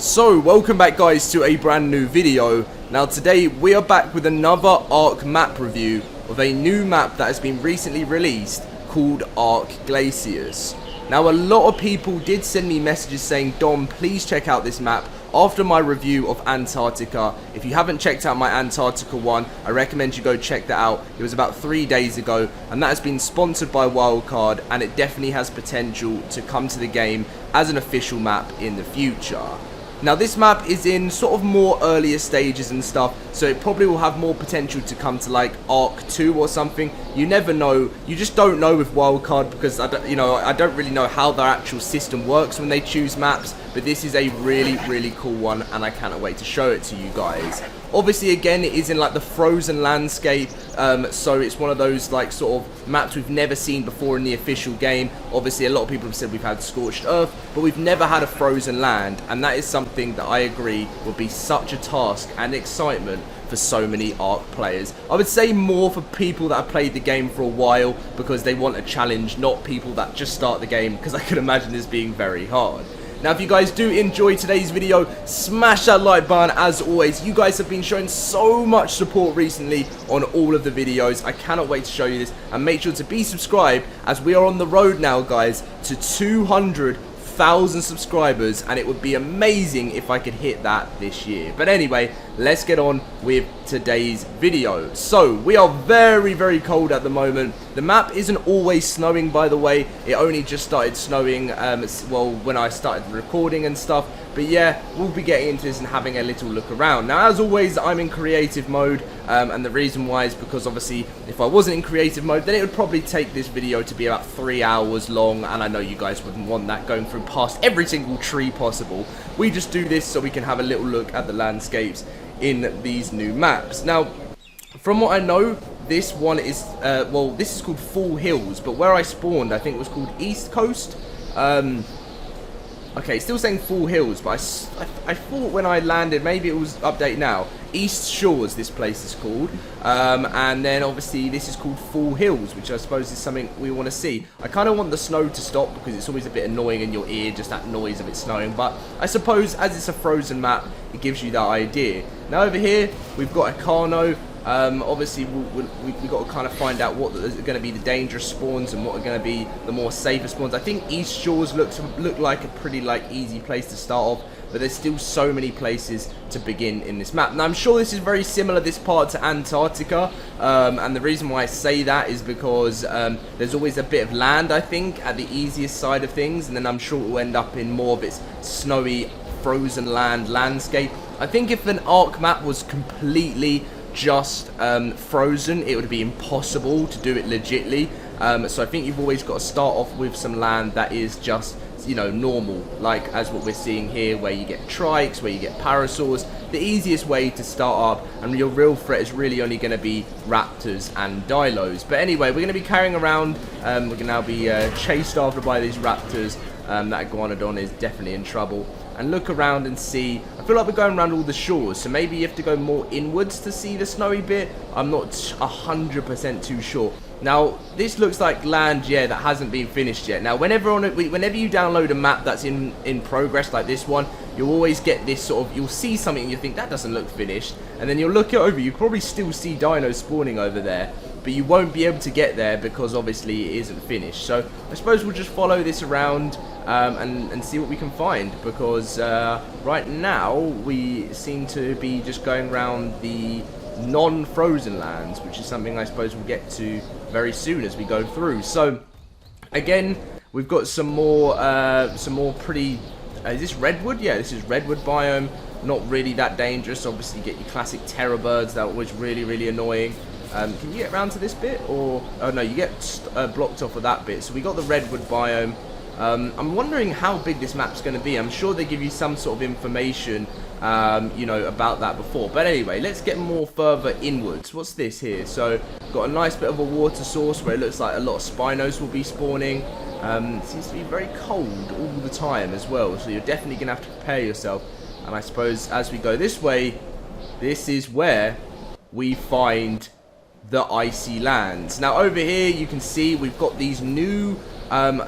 So, welcome back guys to a brand new video. Now today we are back with another Ark map review of a new map that has been recently released called Ark Glacius. Now a lot of people did send me messages saying, Dom, please check out this map after my review of Antarctica. If you haven't checked out my Antarctica one, I recommend you go check that out. It was about 3 days ago and that has been sponsored by Wildcard, and it definitely has potential to come to the game as an official map in the future. Now this map is in sort of more earlier stages and stuff, so it probably will have more potential to come to like Ark 2 or something. You never know. You just don't know with Wildcard because I don't really know how their actual system works when they choose maps. But this is a really cool one, and I cannot wait to show it to you guys. Obviously, again, it is in like the frozen landscape, so it's one of those like sort of maps we've never seen before in the official game. Obviously, a lot of people have said we've had scorched earth, but we've never had a frozen land, and that is something that I agree will be such a task and excitement for so many Ark players. I would say more for people that have played the game for a while because they want a challenge, not people that just start the game, because I can imagine this being very hard. Now, if you guys do enjoy today's video, smash that like button. As always, you guys have been showing so much support recently on all of the videos. I cannot wait to show you this, and make sure to be subscribed as we are on the road now, guys, to 200,000 subscribers, and it would be amazing if I could hit that this year. But anyway, let's get on with today's video. So we are very cold at the moment. The map isn't always snowing, by the way. It only just started snowing well when I started recording and stuff. But yeah, we'll be getting into this and having a little look around. Now, as always, I'm in creative mode, and the reason why is because obviously if I wasn't in creative mode, then it would probably take this video to be about 3 hours long, and I know you guys wouldn't want that, going through past every single tree possible. We just do this so we can have a little look at the landscapes in these new maps. Now, from what I know, this one is well, this is called Full Hills, but where I spawned I think it was called East Coast. Okay, still saying Full Hills, but I thought when I landed, maybe it was updated now. East Shores, this place is called. And then obviously this is called Full Hills, which I suppose is something we want to see. I kind of want the snow to stop because it's always a bit annoying in your ear, just that noise of it snowing. But I suppose as it's a frozen map, it gives you that idea. Now over here, we've got a Carno. Obviously we've got to kind of find out what are going to be the dangerous spawns and what are going to be the more safer spawns. I think East Shores look like a pretty like easy place to start off, but there's still so many places to begin in this map. Now I'm sure this is very similar, this part, to Antarctica, and the reason why I say that is because there's always a bit of land, I think, at the easiest side of things, and then I'm sure it will end up in more of its snowy frozen landscape. I think if an Ark map was completely just frozen, it would be impossible to do it legitly. So I think you've always got to start off with some land that is just, you know, normal, like as what we're seeing here, where you get trikes, where you get parasaurs. The easiest way to start up, and your real threat is really only going to be raptors and dilos. But anyway, we're going to be carrying around, we're going to now be chased after by these raptors. That iguanodon is definitely in trouble. And look around and see. I feel like we're going around all the shores, so maybe you have to go more inwards to see the snowy bit. I'm not 100% too sure. Now, this looks like land, yeah, that hasn't been finished yet. Now, whenever you download a map that's in progress like this one, you'll always get this sort of, you'll see something and you think, that doesn't look finished. And then you'll look it over, you probably still see dinos spawning over there, but you won't be able to get there because obviously it isn't finished. So I suppose we'll just follow this around and see what we can find, because right now we seem to be just going around the non-frozen lands, which is something I suppose we'll get to very soon as we go through. So again, we've got some more pretty, is this redwood? Yeah, this is redwood biome. Not really that dangerous. Obviously you get your classic terror birds that was really annoying. Can you get around to this bit, or oh no, you get blocked off of that bit. So we got the redwood biome. I'm wondering how big this map's going to be. I'm sure they give you some sort of information, you know, about that before. But anyway, let's get more further inwards. What's this here? So, got a nice bit of a water source where it looks like a lot of Spinos will be spawning. It seems to be very cold all the time as well, so you're definitely going to have to prepare yourself. And I suppose as we go this way, this is where we find the icy lands. Now over here you can see we've got these new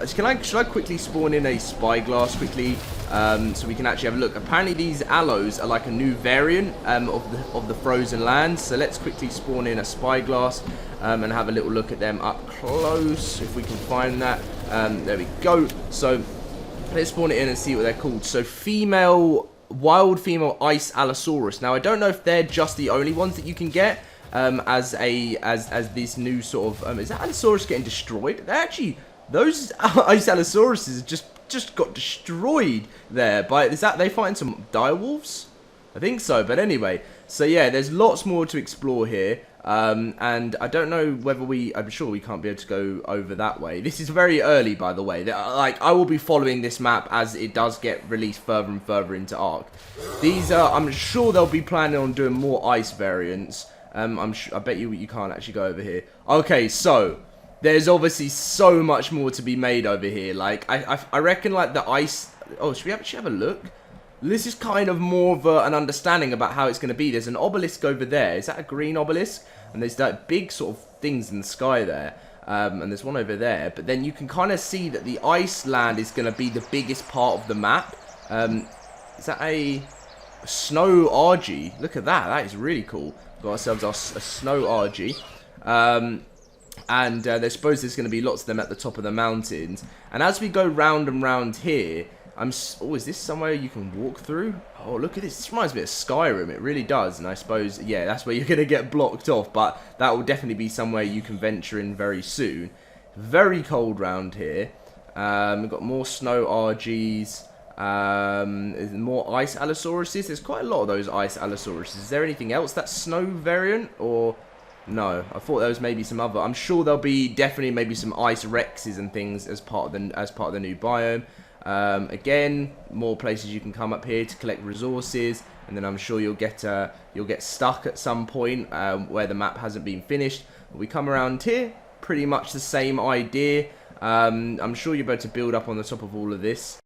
should I quickly spawn in a spyglass quickly? so we can actually have a look. Apparently these aloes are like a new variant of the frozen land. So let's quickly spawn in a spyglass and have a little look at them up close if we can find that. There we go. So let's spawn it in and see what they're called. So wild female ice allosaurus. Now I don't know if they're just the only ones that you can get as this new sort of is that allosaurus getting destroyed? They're actually, those ice allosauruses just got destroyed there by, is that they fighting some direwolves? I think so, but anyway, so yeah, there's lots more to explore here. And I don't know whether I'm sure we can't be able to go over that way. This is very early, by the way. Like, I will be following this map as it does get released further and further into Ark. I'm sure they'll be planning on doing more ice variants. I bet you can't actually go over here. Okay, so there's obviously so much more to be made over here. Like, I reckon, like, the ice... Oh, should we actually have a look? This is kind of more of an understanding about how it's going to be. There's an obelisk over there. Is that a green obelisk? And there's that big sort of things in the sky there. And there's one over there. But then you can kind of see that the ice land is going to be the biggest part of the map. Is that a snow RG? Look at that. That is really cool. Got ourselves a snow RG. And I suppose there's going to be lots of them at the top of the mountains. And as we go round and round here... Oh, is this somewhere you can walk through? Oh, look at this. This reminds me of Skyrim. It really does. And I suppose, yeah, that's where you're going to get blocked off. But that will definitely be somewhere you can venture in very soon. Very cold round here. We've got more snow RGs. More ice allosauruses. There's quite a lot of those ice allosauruses. Is there anything else that's snow variant? Or... No, I thought there was maybe some other... I'm sure there'll be definitely maybe some ice rexes and things as part of the new biome. Again, more places you can come up here to collect resources, and then I'm sure you'll get stuck at some point where the map hasn't been finished. But we come around here, pretty much the same idea. I'm sure you're able to build up on the top of all of this.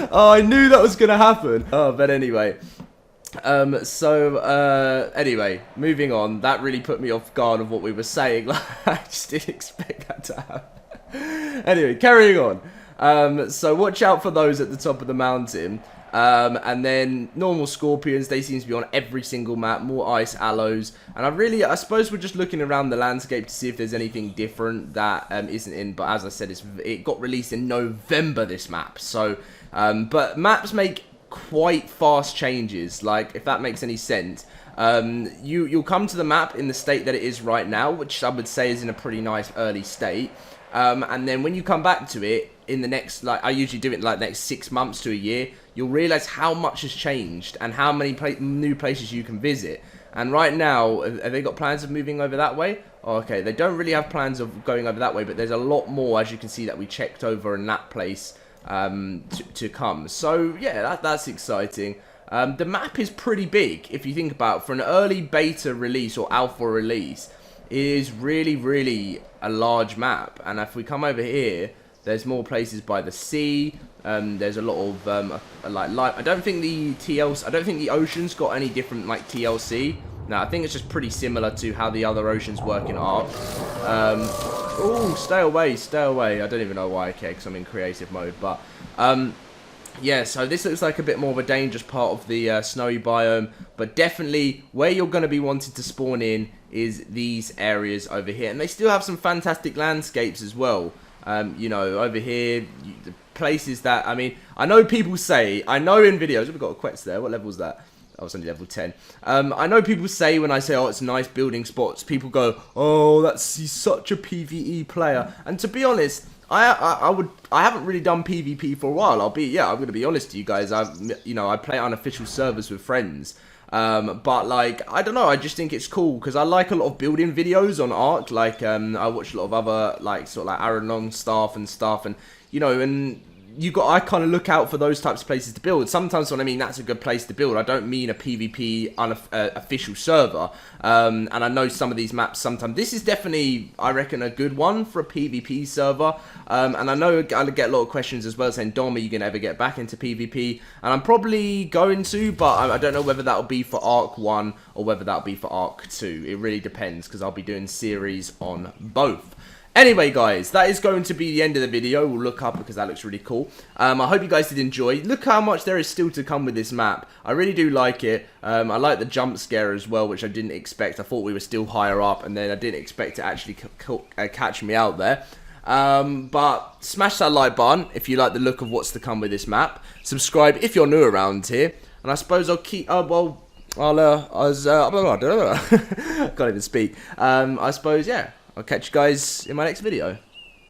Oh, I knew that was gonna happen. Oh, but anyway. Anyway, moving on. That really put me off guard of what we were saying. Like, I just didn't expect that to happen. Anyway, carrying on. So watch out for those at the top of the mountain. And then normal scorpions, they seem to be on every single map. More ice aloes. And I suppose we're just looking around the landscape to see if there's anything different that isn't in. But as I said, it got released in November, this map. So, but maps make quite fast changes, like, if that makes any sense. You'll come to the map in the state that it is right now, which I would say is in a pretty nice early state. And then when you come back to it in the next, like, I usually do it like next 6 months to a year, you'll realize how much has changed and how many new places you can visit. And right now, have they got plans of moving over that way? Oh, okay, they don't really have plans of going over that way, but there's a lot more, as you can see, that we checked over in that place to come. So yeah, that's exciting. The map is pretty big if you think about it. For an early beta release or alpha release, it is really a large map. And if we come over here, there's more places by the sea. There's a lot of I don't think the ocean's got any different like TLC. No, I think it's just pretty similar to how the other oceans work in Ark. Oh, stay away. I don't even know why I care, because I'm in creative mode. But, yeah, so this looks like a bit more of a dangerous part of the snowy biome. But definitely, where you're going to be wanting to spawn in is these areas over here. And they still have some fantastic landscapes as well. You know, over here, the places that, I mean, I know people say, I know in videos, we've got a quest there. What level is that? I was only level 10. I know people say when I say, oh, it's nice building spots, people go, oh, he's such a PvE player. And to be honest, I haven't really done PvP for a while. I'm going to be honest to you guys. I play unofficial servers with friends. But like, I don't know, I just think it's cool because I like a lot of building videos on Ark. Like, I watch a lot of other like sort of like Aaron Long stuff, and you know, and I kind of look out for those types of places to build. Sometimes when I mean that's a good place to build, I don't mean a PvP official server. And I know some of these maps sometimes. This is definitely, I reckon, a good one for a PvP server. And I know I get a lot of questions as well saying, Dom, are you going to ever get back into PvP? And I'm probably going to, but I don't know whether that'll be for Ark 1 or whether that'll be for Ark 2. It really depends because I'll be doing series on both. Anyway, guys, that is going to be the end of the video. We'll look up because that looks really cool. I hope you guys did enjoy. Look how much there is still to come with this map. I really do like it. I like the jump scare as well, which I didn't expect. I thought we were still higher up, and then I didn't expect to actually catch me out there. But smash that like button if you like the look of what's to come with this map. Subscribe if you're new around here. And I suppose I'll keep... I can't even speak. I suppose, yeah. I'll catch you guys in my next video.